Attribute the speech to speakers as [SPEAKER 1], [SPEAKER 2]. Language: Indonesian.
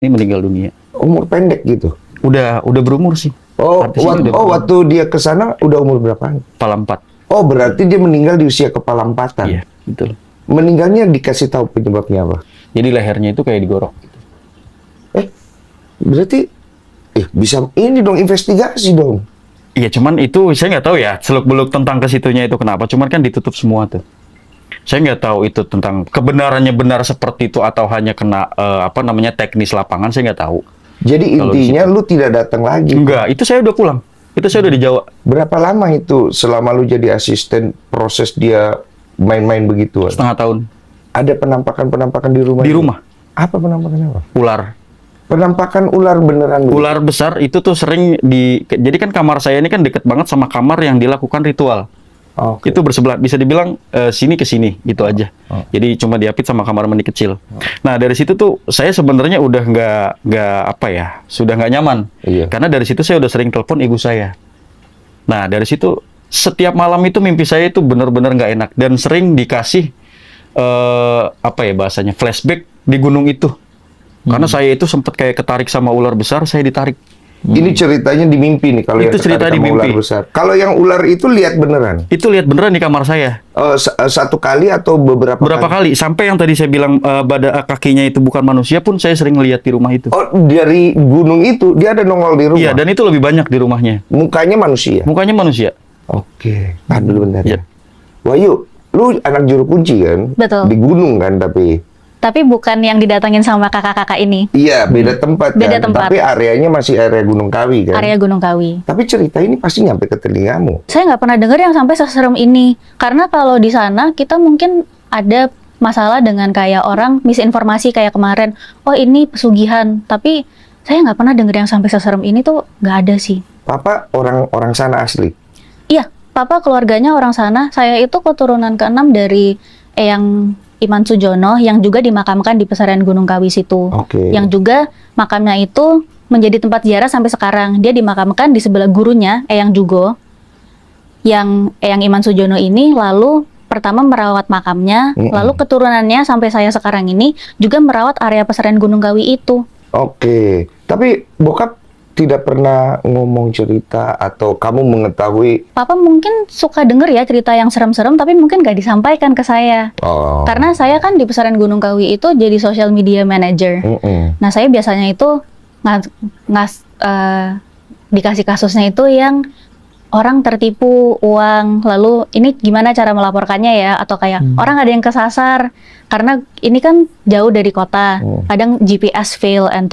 [SPEAKER 1] ini meninggal dunia.
[SPEAKER 2] Umur pendek gitu.
[SPEAKER 1] Udah berumur sih.
[SPEAKER 2] Oh,
[SPEAKER 1] Artis ini udah berumur.
[SPEAKER 2] waktu dia ke sana udah umur berapaan?
[SPEAKER 1] Kepala 4.
[SPEAKER 2] Oh, berarti dia meninggal di usia kepala 4-an.
[SPEAKER 1] Iya, betul.
[SPEAKER 2] Meninggalnya dikasih tahu penyebabnya apa?
[SPEAKER 1] Jadi lehernya itu kayak digorok.
[SPEAKER 2] Berarti bisa ini dong, investigasi dong.
[SPEAKER 1] Iya, cuman itu saya nggak tahu ya seluk-beluk tentang kesitunya itu kenapa. Cuman kan ditutup semua tuh. Saya nggak tahu itu tentang kebenarannya benar seperti itu atau hanya kena teknis lapangan, saya nggak tahu.
[SPEAKER 2] Jadi
[SPEAKER 1] Kalau di
[SPEAKER 2] intinya lu tidak datang lagi.
[SPEAKER 1] Enggak, itu saya udah pulang. Itu saya udah di Jawa.
[SPEAKER 2] Berapa lama itu selama lu jadi asisten proses dia main-main begitu?
[SPEAKER 1] Setengah tahun.
[SPEAKER 2] Ada penampakan-penampakan di rumah?
[SPEAKER 1] Di
[SPEAKER 2] itu?
[SPEAKER 1] rumah.
[SPEAKER 2] Apa penampakan apa?
[SPEAKER 1] Ular.
[SPEAKER 2] Penampakan ular beneran?
[SPEAKER 1] Ular besar itu tuh sering jadi kan kamar saya ini kan deket banget sama kamar yang dilakukan ritual.
[SPEAKER 2] Oke.
[SPEAKER 1] Itu bersebelah, bisa dibilang sini ke sini gitu aja. Jadi cuma diapit sama kamar mandi kecil. Nah dari situ tuh saya sebenarnya udah sudah nggak nyaman.
[SPEAKER 2] Iya.
[SPEAKER 1] Karena dari situ saya udah sering telepon ibu saya. Nah dari situ setiap malam itu mimpi saya itu benar-benar nggak enak dan sering dikasih bahasanya flashback di gunung itu. Karena saya itu sempat kayak ketarik sama ular besar, saya ditarik.
[SPEAKER 2] Ini ceritanya di mimpi nih kalau
[SPEAKER 1] Itu
[SPEAKER 2] yang
[SPEAKER 1] cerita
[SPEAKER 2] tertarik
[SPEAKER 1] di
[SPEAKER 2] sama ular
[SPEAKER 1] mimpi.
[SPEAKER 2] besar. Kalau yang ular itu lihat beneran?
[SPEAKER 1] Itu lihat beneran di kamar saya.
[SPEAKER 2] Satu kali atau beberapa
[SPEAKER 1] Kali? Sampai yang tadi saya bilang kakinya itu bukan manusia pun saya sering lihat di rumah itu.
[SPEAKER 2] Oh, dari gunung itu dia ada nongol di rumah?
[SPEAKER 1] Iya, dan itu lebih banyak di rumahnya.
[SPEAKER 2] Mukanya manusia?
[SPEAKER 1] Mukanya manusia.
[SPEAKER 2] Oke. Dulu bentar
[SPEAKER 1] Iya.
[SPEAKER 2] ya. Wahyu, lu anak juru kunci kan?
[SPEAKER 3] Betul.
[SPEAKER 2] Di gunung kan
[SPEAKER 3] Tapi bukan yang didatengin sama kakak-kakak ini.
[SPEAKER 2] Iya, beda tempat
[SPEAKER 3] Beda
[SPEAKER 2] kan?
[SPEAKER 3] tempat.
[SPEAKER 2] Tapi areanya masih area Gunung Kawi kan?
[SPEAKER 3] Area Gunung Kawi.
[SPEAKER 2] Tapi cerita ini pasti nyampe ke telingamu.
[SPEAKER 3] Saya nggak pernah dengar yang sampai seserem ini. Karena kalau di sana kita mungkin ada masalah dengan kayak orang misinformasi kayak kemarin. Oh ini pesugihan. Tapi saya nggak pernah dengar yang sampai seserem ini tuh nggak ada sih.
[SPEAKER 2] Papa orang sana asli?
[SPEAKER 3] Iya, papa keluarganya orang sana. Saya itu keturunan ke-6 dari Eyang Iman Sujono yang juga dimakamkan di pesarian Gunung Kawi situ.
[SPEAKER 2] Oke.
[SPEAKER 3] Yang juga makamnya itu menjadi tempat ziarah sampai sekarang. Dia dimakamkan di sebelah gurunya, Eyang Jugo. Yang Eyang Iman Sujono ini lalu pertama merawat makamnya, lalu keturunannya sampai saya sekarang ini juga merawat area pesarian Gunung Kawi itu.
[SPEAKER 2] Oke. Tapi bokap tidak pernah ngomong cerita atau kamu mengetahui?
[SPEAKER 3] Papa mungkin suka denger ya cerita yang serem-serem, tapi mungkin gak disampaikan ke saya.
[SPEAKER 2] Oh.
[SPEAKER 3] Karena saya kan di pesarian Gunung Kawi itu jadi social media manager. Nah, saya biasanya itu dikasih kasusnya itu yang orang tertipu uang, lalu ini gimana cara melaporkannya ya, atau kayak orang ada yang kesasar, karena ini kan jauh dari kota, kadang GPS fail and